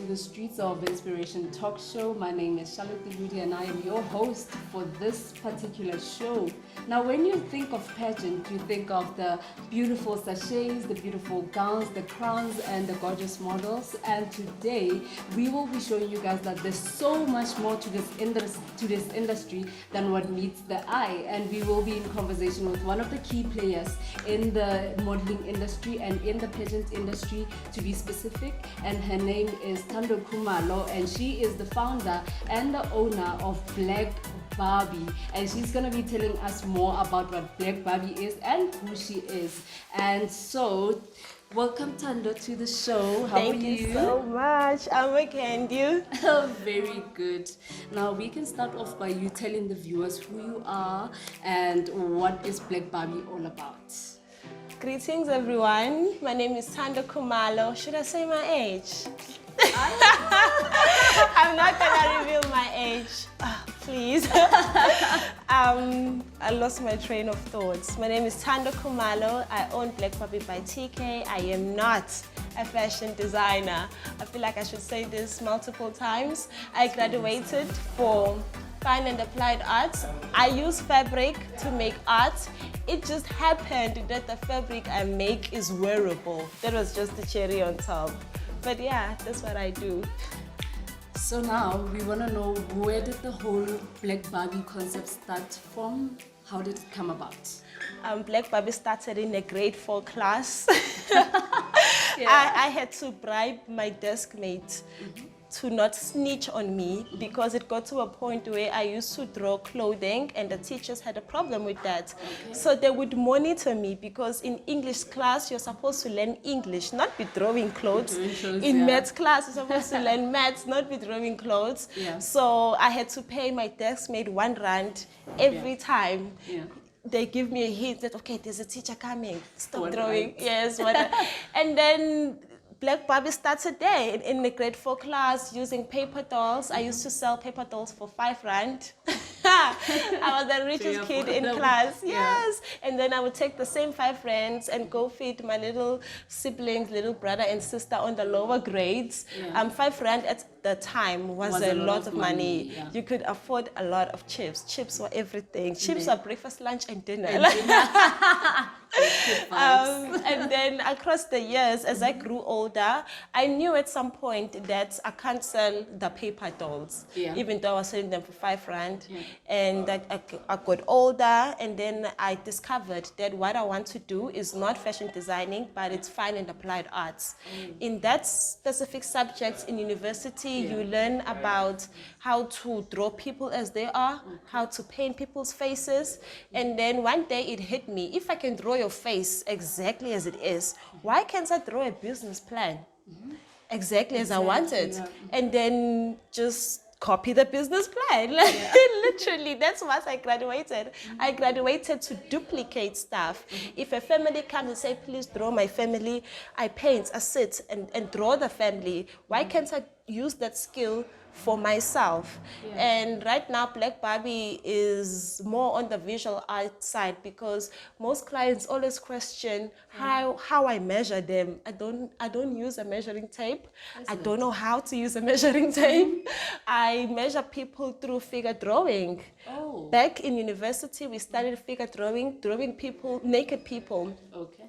the Streets of Inspiration talk show. My name is Charlotte Dibudi and I am your host for this particular show. Now, when you think of pageant, you think of the beautiful sachets, the beautiful gowns, the crowns, and the gorgeous models. And today, we will be showing you guys that there's so much more to this industry than what meets the eye. And we will be in conversation with one of the key players in the modeling industry and in the pageant industry, to be specific. And her name is Thando Khumalo, and she is the founder and the owner of Black Barbie, and she's going to be telling us more about what Black Barbie is and who she is. And so, welcome Thando to the show. How Thank are you? Thank you so much. I'm okay, and you? Very good. Now we can start off by you telling the viewers who you are and what is Black Barbie all about. Greetings, everyone. My name is Thando Khumalo. Should I say my age? I'm not gonna reveal my age. Please. I lost my train of thoughts. My name is Thando Khumalo. I own Black Barbie by TK. I am not a fashion designer. I feel like I should say this multiple times. I graduated for Fine and Applied Arts. I use fabric to make art. It just happened that the fabric I make is wearable. That was just the cherry on top. But yeah, that's what I do. So now we want to know, where did the whole Black Barbie concept start from? How did it come about? Black Barbie started in a grade 4 class. Yeah. I had to bribe my desk mate to not snitch on me, because it got to a point where I used to draw clothing and the teachers had a problem with that. Okay. So they would monitor me, because in English class you're supposed to learn English, not be drawing clothes. In maths class you're supposed to learn maths, not be drawing clothes. Yeah. So I had to pay my desk mate R1 every time. Yeah. They give me a hint that, okay, there's a teacher coming, stop drawing. Right. Yes, and then Black Barbie started there in the grade 4 class using paper dolls. I used to sell paper dolls for R5. I was the richest kid in class. Yes. And then I would take the same R5 and go feed my little siblings, little brother and sister on the lower grades. Yeah. R5 at the time was a lot of money. Yeah. You could afford a lot of chips. Chips were everything. Chips were breakfast, lunch, and dinner. And then across the years, as I grew older, I knew at some point that I can't sell the paper dolls, even though I was selling them for R5. Yeah. And I got older, and then I discovered that what I want to do is not fashion designing, but it's fine and applied arts. In that specific subject in university, you learn about how to draw people as they are, how to paint people's faces, and then one day it hit me, if I can draw your face exactly as it is, why can't I draw a business plan exactly as I want it? And then just copy the business plan. Literally, that's what I graduated. I graduated to duplicate stuff. If a family comes and say, please draw my family, I paint, I sit and draw the family. Why can't I use that skill for myself? And right now Black Barbie is more on the visual art side, because most clients always question how I measure them. I don't use a measuring tape. I don't know how to use a measuring tape. I measure people through figure drawing. Back in university we studied figure drawing people, naked people.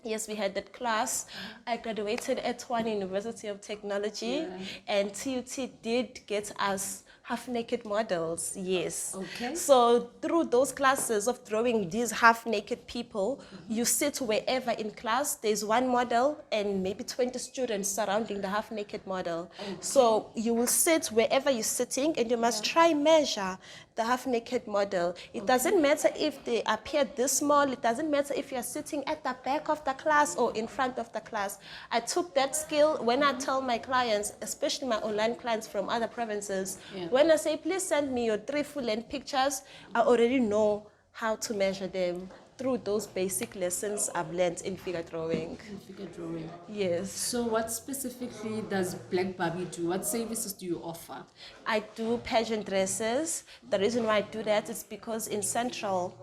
Yes, we had that class. I graduated at Tshwane University of Technology, and TUT did get us half-naked models, yes. So through those classes of drawing these half-naked people, you sit wherever in class, there's one model and maybe 20 students surrounding the half-naked model. So you will sit wherever you're sitting, and you must try measure the half-naked model. It doesn't matter if they appear this small, it doesn't matter if you're sitting at the back of the class or in front of the class. I took that skill when I tell my clients, especially my online clients from other provinces, when I say, please send me your 3 full-length pictures, I already know how to measure them. through those basic lessons I've learned in figure drawing. In figure drawing. Yes. So what specifically does Black Barbie do? What services do you offer? I do pageant dresses. The reason why I do that is because in Central,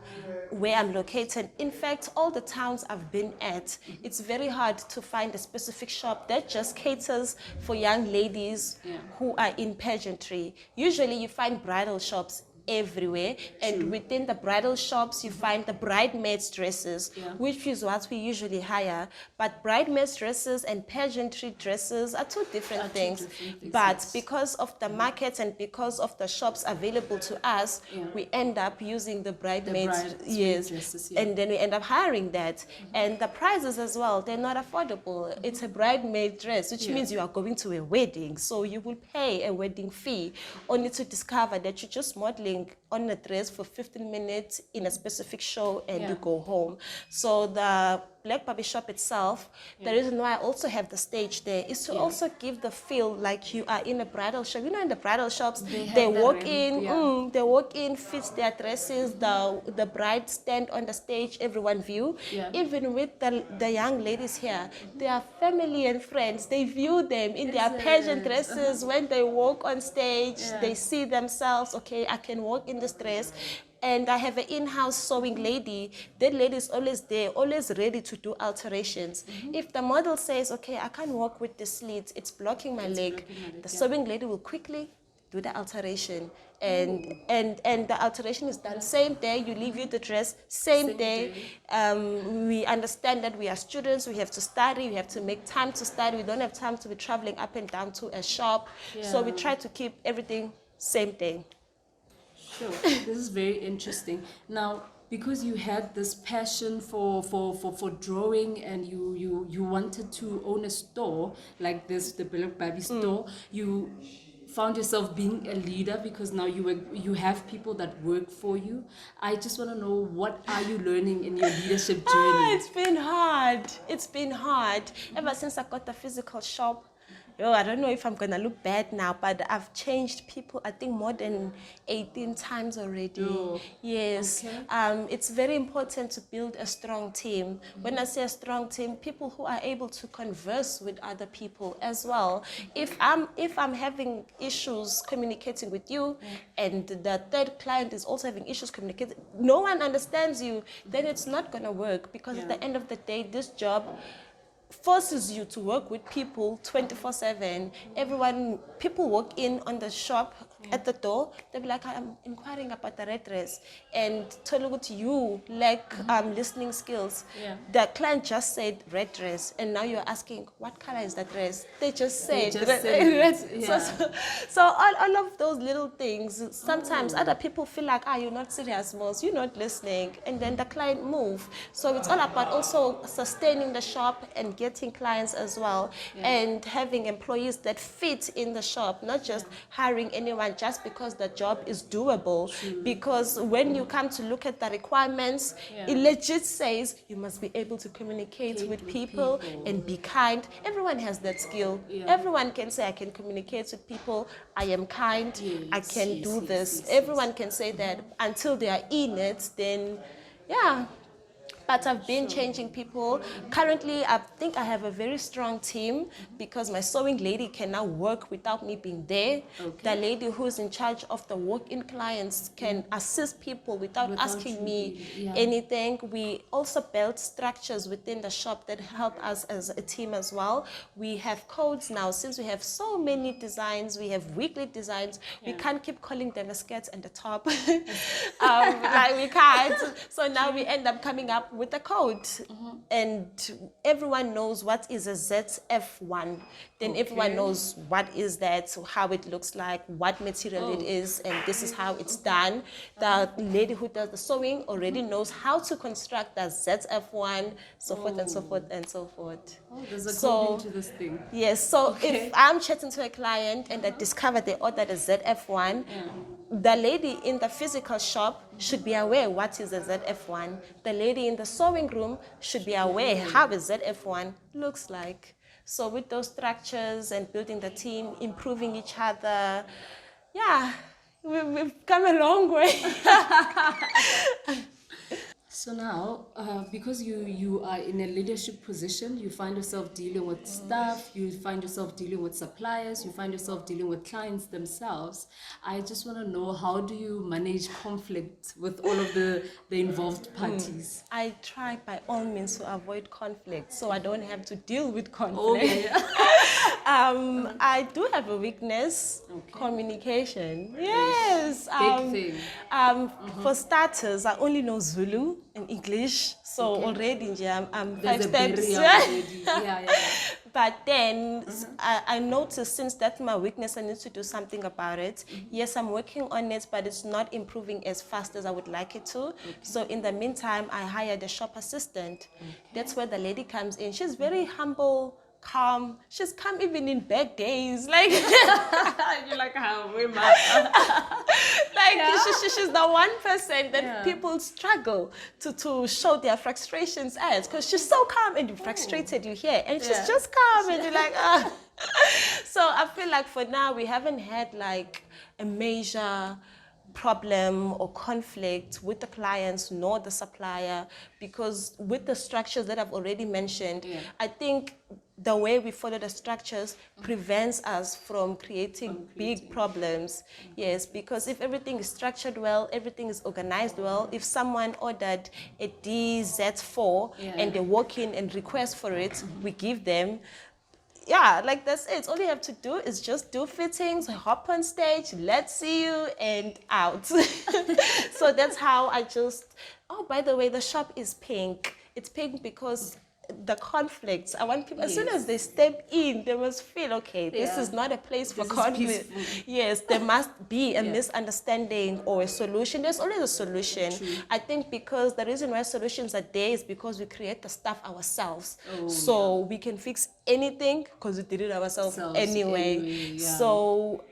where I'm located, in fact, all the towns I've been at, it's very hard to find a specific shop that just caters for young ladies who are in pageantry. Usually you find bridal shops everywhere, and within the bridal shops you find the bridesmaids dresses, which is what we usually hire. But bridesmaids dresses and pageantry dresses are two different things. But because of the markets and because of the shops available to us, we end up using the bridesmaids dresses, and then we end up hiring that. And the prices as well, they're not affordable. It's a bridesmaid dress, which means you are going to a wedding, so you will pay a wedding fee only to discover that you're just modeling on a dress for 15 minutes in a specific show and you go home. So the Black Barbie shop itself, the reason why I also have the stage there is to also give the feel like you are in a bridal shop. You know, in the bridal shops, they walk in, fit their dresses, the bride stand on the stage, everyone view. Even with the young ladies here, they are family and friends. They view them in their pageant dresses. When they walk on stage, they see themselves, okay, I can walk in this dress. And I have an in-house sewing lady. That lady is always there, always ready to do alterations. If the model says, okay, I can't walk with the slits, it's blocking my leg, the sewing lady will quickly do the alteration. And the alteration is done same day. You leave you the dress same day. We understand that we are students, we have to study, we have to make time to study. We don't have time to be traveling up and down to a shop. So we try to keep everything same day. Sure. This is very interesting. Now, because you had this passion for drawing, and you wanted to own a store like this, the Black Barbie store, you found yourself being a leader because now you have people that work for you. I just want to know, what are you learning in your leadership journey? It's been hard. It's been hard. Ever since I got the physical shop, I don't know if I'm going to look bad now, but I've changed people, I think, more than 18 times already. Yes. Okay. It's very important to build a strong team. When I say a strong team, people who are able to converse with other people as well. If I'm having issues communicating with you, and the third client is also having issues communicating, no one understands you, then it's not going to work, because at the end of the day, this job forces you to work with people 24/7. People walk in on the shop at the door, they'll be like, I'm inquiring about the red dress, and tell you lack listening skills. The client just said red dress, and now you're asking, what color is that dress? They just said red. So all of those little things, sometimes other people feel like, you're not serious, Mos, you're not listening, and then the client move. So it's all about also sustaining the shop and getting clients as well, and having employees that fit in the shop, not just hiring anyone just because the job is doable. Because when you come to look at the requirements, it legit says you must be able to communicate with people and be kind. Everyone has that skill. Everyone can say, I can communicate with people, I am kind, I can do this. Everyone can say that. Until they are in it, then but I've been changing people. Currently, I think I have a very strong team, because my sewing lady can now work without me being there. The lady who's in charge of the walk-in clients can assist people without asking me anything. We also build structures within the shop that help us as a team as well. We have codes now. Since we have so many designs, we have weekly designs, we can't keep calling them a skirt and a top. Like, we can't. So now we end up coming up with a code, and everyone knows what is a ZF1. Then everyone knows what is that, so how it looks like, what material it is, and this is how it's done. The lady who does the sewing already knows how to construct the ZF1, so forth and so forth and so forth. There's a code into this thing. Yes, so if I'm chatting to a client and I discover they ordered a ZF1, the lady in the physical shop should be aware what is a ZF1. The lady in the sewing room should be aware how a ZF1 looks like. So with those structures and building the team, improving each other, we've come a long way. So now, because you are in a leadership position, you find yourself dealing with staff, you find yourself dealing with suppliers, you find yourself dealing with clients themselves. I just want to know, how do you manage conflict with all of the involved parties? I try by all means to avoid conflict, so I don't have to deal with conflict. Oh yeah. I do have a weakness, communication. Yes. Big thing. For starters, I only know Zulu and English, so already I'm There's 5 a steps. barrier already. Yeah. But then I noticed, since that's my weakness, I need to do something about it. Yes, I'm working on it, but it's not improving as fast as I would like it to. So in the meantime, I hired a shop assistant. That's where the lady comes in. She's very humble, calm. She's calm even in bad days. Like You're like, how am I? she's the one person that people struggle to show their frustrations at, because she's so calm and you're frustrated, you hear, and she's just calm and you're like, ah. So I feel like for now we haven't had like a major problem or conflict with the clients nor the supplier, because with the structures that I've already mentioned, I think the way we follow the structures prevents us from creating big problems. Yes, because if everything is structured well, everything is organized well, if someone ordered a DZ4 and they walk in and request for it, we give them. Yeah, like that's it. All you have to do is just do fittings, hop on stage, let's see you, and out. So that's how I just, oh, by the way, the shop is pink. It's pink because the conflicts. I want people, as soon as they step in, they must feel, okay, this is not a place for conflict. Yes, there must be a misunderstanding or a solution. There's always a solution. True. I think because the reason why solutions are there is because we create the stuff ourselves. So we can fix anything because we did it ourselves anyway. So,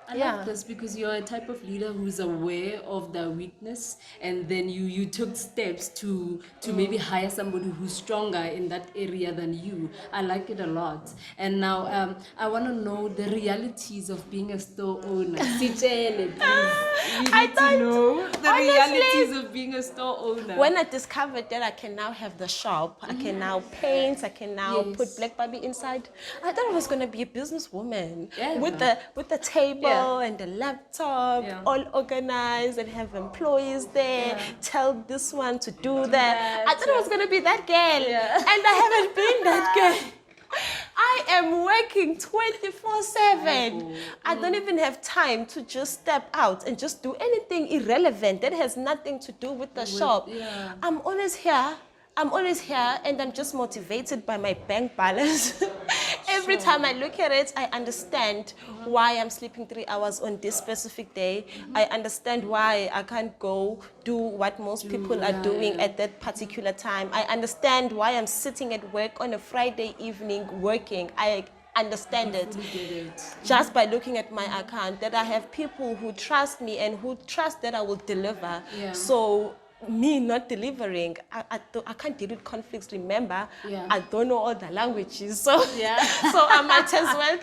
I like this because you're a type of leader who's aware of the weakness, and then you took steps to maybe hire somebody who's stronger in that area than you. I like it a lot. And now I want to know the realities of being a store owner. Sitele, please. We need to know the realities of being a store owner. When I discovered that I can now have the shop, I can now paint, I can now put Black Barbie inside, I thought I was going to be a businesswoman with the table and the laptop, all organized, and have employees there, tell this one to do that. I thought I was going to be that girl, and I haven't been that girl. I am working 24/7. I don't even have time to just step out and just do anything irrelevant that has nothing to do with the shop. I'm always here. And I'm just motivated by my bank balance. Every time I look at it, I understand why I'm sleeping 3 hours on this specific day. I understand why I can't go do what most people are doing at that particular time. I understand why I'm sitting at work on a Friday evening working. I understand it just by looking at my account, that I have people who trust me and who trust that I will deliver. So me not delivering, I can't deal with conflicts. Remember, I don't know all the languages, so so I might as well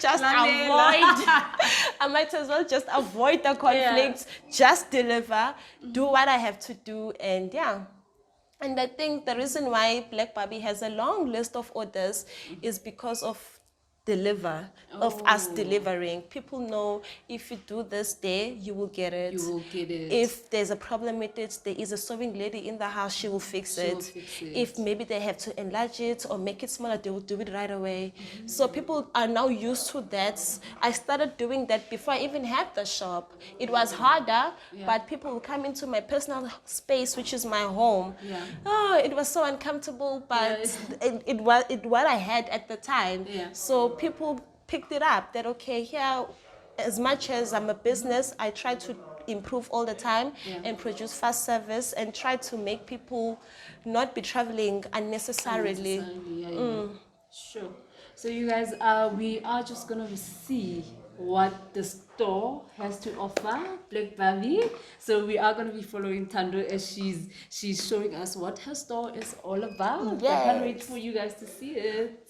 just avoid the conflicts, just deliver, do what I have to do, and and I think the reason why Black Barbie has a long list of orders is because of us delivering. People know if you do this day, you will get it. You will get it. If there's a problem with it, there is a sewing lady in the house, she will fix it. If maybe they have to enlarge it or make it smaller, they will do it right away. So people are now used to that. I started doing that before I even had the shop. It was harder, but people will come into my personal space, which is my home. Oh, it was so uncomfortable, but it was what I had at the time. So people picked it up that, okay, here, as much as I'm a business, I try to improve all the time and produce fast service and try to make people not be traveling unnecessarily. Sure. So you guys, we are just going to see what the store has to offer, Black Barbie. So we are going to be following Thando as she's showing us what her store is all about. I can't wait for you guys to see it.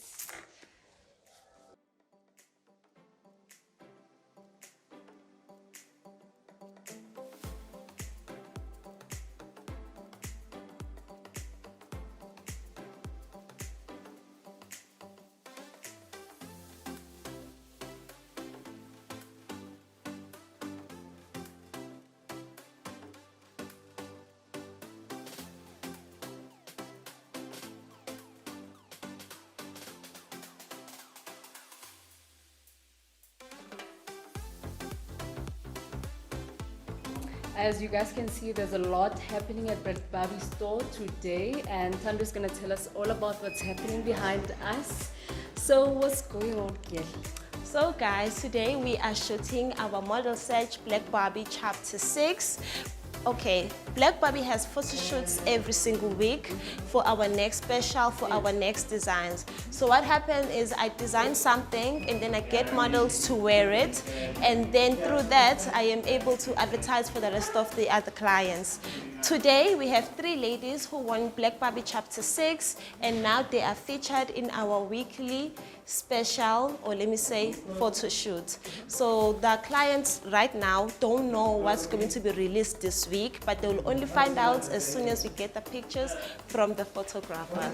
As you guys can see, there's a lot happening at Barbie store today, and Thando's gonna tell us all about what's happening behind us. So what's going on here? So guys, today we are shooting our model search Black Barbie chapter 6. Okay, Black Barbie has photo shoots every single week for our next special, for our next designs. So what happened is I design something and then I get models to wear it, and then through that I am able to advertise for the rest of the other clients. Today we have 3 ladies who won Black Barbie chapter 6, and now they are featured in our weekly special, or let me say photo shoot. So the clients right now don't know what's going to be released this week, but they will only find out as soon as we get the pictures from the photographer.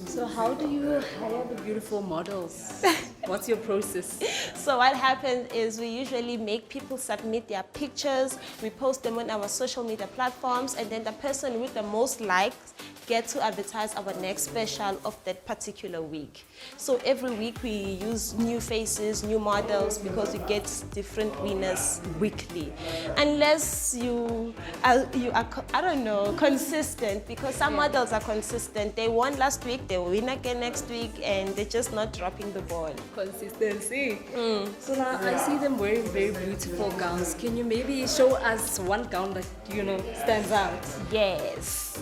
So how do you hire the beautiful models? What's your process? So what happens is we usually make people submit their pictures, we post them on our social media platforms, and then the person with the most likes get to advertise our next special of that particular week. So every week we use new faces, new models, because we get different winners weekly. Unless you are, I don't know, consistent, because some models are consistent. They won last week, they will win again next week, and they're just not dropping the ball. Consistency. So now I see them wearing very beautiful gowns. Can you maybe show us one gown that, you know, stands out? Yes.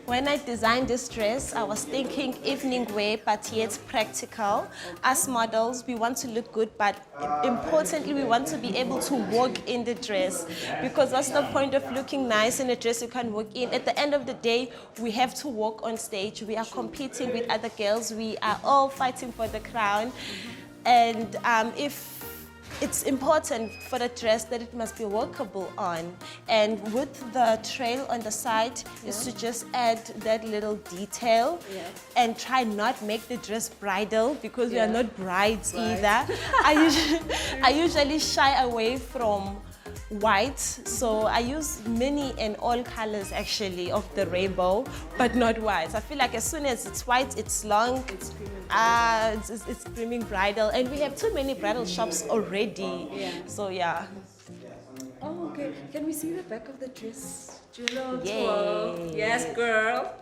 When I designed this dress, I was thinking evening wear, but yet practical. As models, we want to look good, but importantly, we want to be able to walk in the dress, because that's the point of looking nice in a dress you can walk in. At the end of the day, we have to walk on stage. We are competing with other girls. We are all fighting for the crown. And if it's important for the dress that it must be walkable on, and with the trail on the side is to just add that little detail and try not make the dress bridal, because we are not brides either. I usually shy away from white, so I use many and all colors actually of the rainbow, but not white. I feel like as soon as it's white, it's long, it's screaming bridal, and we have too many bridal shops already. So yeah. Oh, okay. Can we see the back of the dress? Yay. Yes, girl.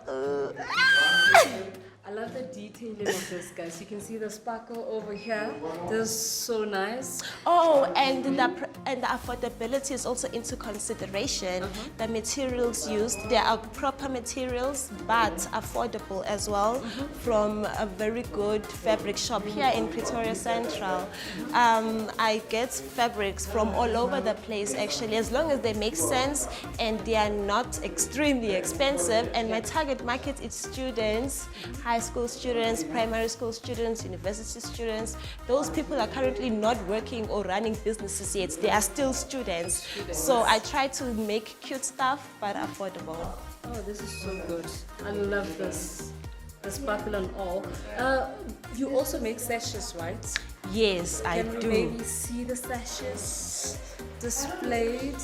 I love the detailing of this, guys. You can see the sparkle over here. This is so nice. Oh, and the affordability is also into consideration. The materials used, they are proper materials, but affordable as well, from a very good fabric shop here in Pretoria Central. I get fabrics from all over the place actually, as long as they make sense and they are not extremely expensive. And my target market is students, high school students, primary school students, university students. Those people are currently not working or running businesses yet. They are still students. So I try to make cute stuff, but affordable. Oh, this is so good. I love this. The sparkle and all. You also make sashes, right? Yes, I do. Can we maybe see the sashes displayed?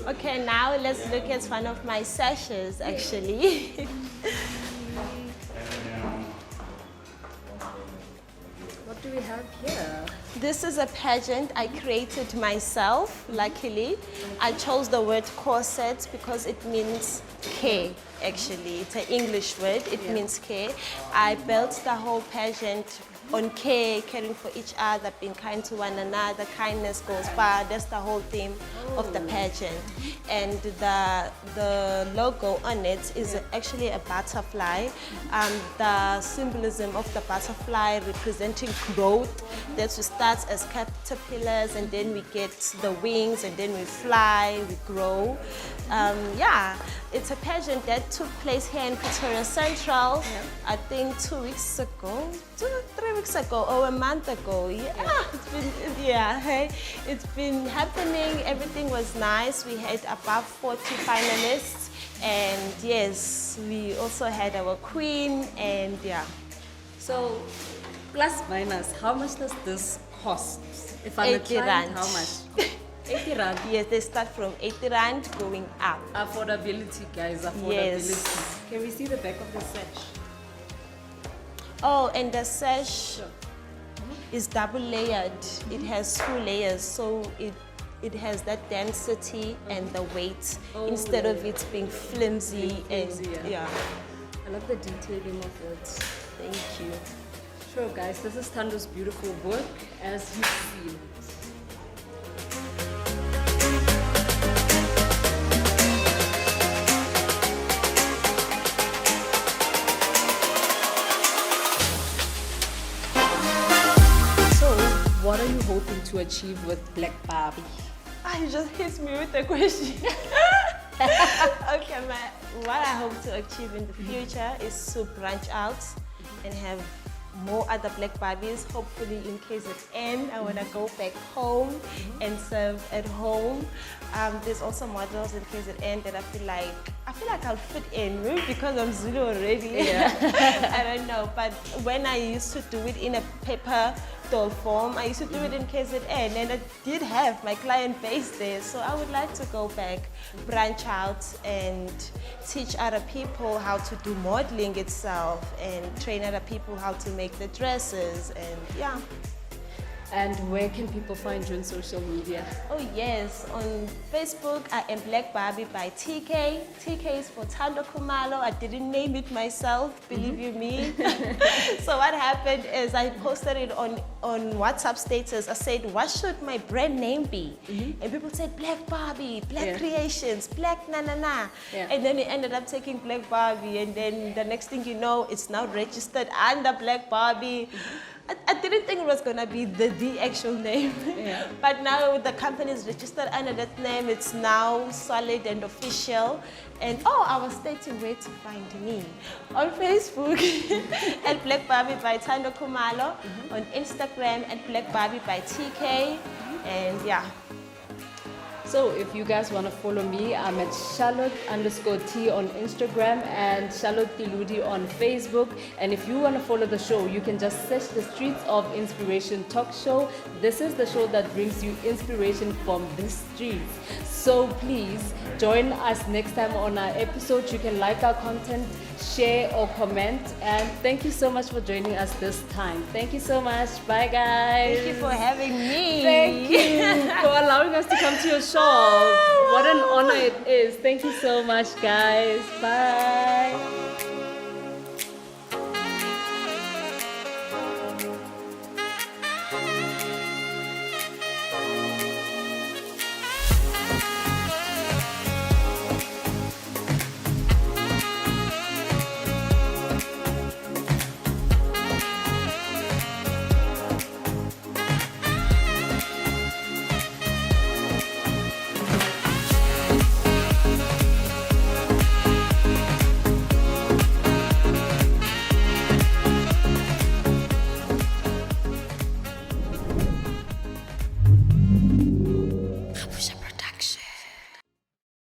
Okay, now let's look at one of my sashes actually. What do we have here? This is a pageant I created myself, luckily. I chose the word corset because it means care, actually. It's an English word, it means care. I built the whole pageant on care, caring for each other, being kind to one another. Kindness goes far. That's the whole theme of the pageant. And the logo on it is actually a butterfly. The symbolism of the butterfly representing growth, that we start as caterpillars and then we get the wings and then we fly, we grow. Yeah, it's a pageant that took place here in Pretoria Central, I think 2 weeks ago, 3 weeks ago or a month ago. It's been happening. Everything was nice. We had above 40 finalists, and yes, we also had our queen, and yeah. So, plus minus, how much does this cost? If I'm a 80 client, rand. how much? 80 rand. Yes, they start from 80 rand going up. Affordability, guys, affordability. Yes. Can we see the back of the sash? Oh, and the sash is double layered. It has 2 layers, so it has that density and the weight instead of it being flimsy and yeah. I love the detailing of it. Thank you. Sure, guys, this is Thando's beautiful work, as you see. What are you hoping to achieve with Black Barbie? You just hit me with the question. Okay, what I hope to achieve in the future is to branch out and have more other Black Barbies, hopefully in KZN. I want to go back home and serve at home. There's also models in KZN that I feel like I'll fit in, maybe because I'm Zulu already. Yeah. I don't know, but when I used to do it in a paper doll form, I used to do it in KZN, and I did have my client base there, so I would like to go back, branch out and teach other people how to do modeling itself and train other people how to make the dresses, and yeah. And where can people find you on social media? Oh yes, on Facebook I am Black Barbie by TK. TK is for Thando Khumalo. I didn't name it myself, believe you me. So what happened is I posted it on WhatsApp status. I said, what should my brand name be? And people said Black Barbie, Black Creations, Black na. And then it ended up taking Black Barbie, and then the next thing you know, it's now registered under Black Barbie. I didn't think it was going to be the actual name, but now the company is registered under that name. It's now solid and official. And I was stating where to find me. On Facebook at Black Barbie by Thando Khumalo, on Instagram at Black Barbie by TK, and yeah. So if you guys want to follow me, I'm at Charlotte_T on Instagram and Charlotte Tiludi on Facebook. And if you want to follow the show, you can just search the Streets of Inspiration Talk Show. This is the show that brings you inspiration from the streets. So please join us next time on our episode. You can like our content, share or comment. And thank you so much for joining us this time. Thank you so much. Bye guys. Thank you for having me. Thank you for allowing us to come to your show. What an honor it is. Thank you so much, guys. Bye.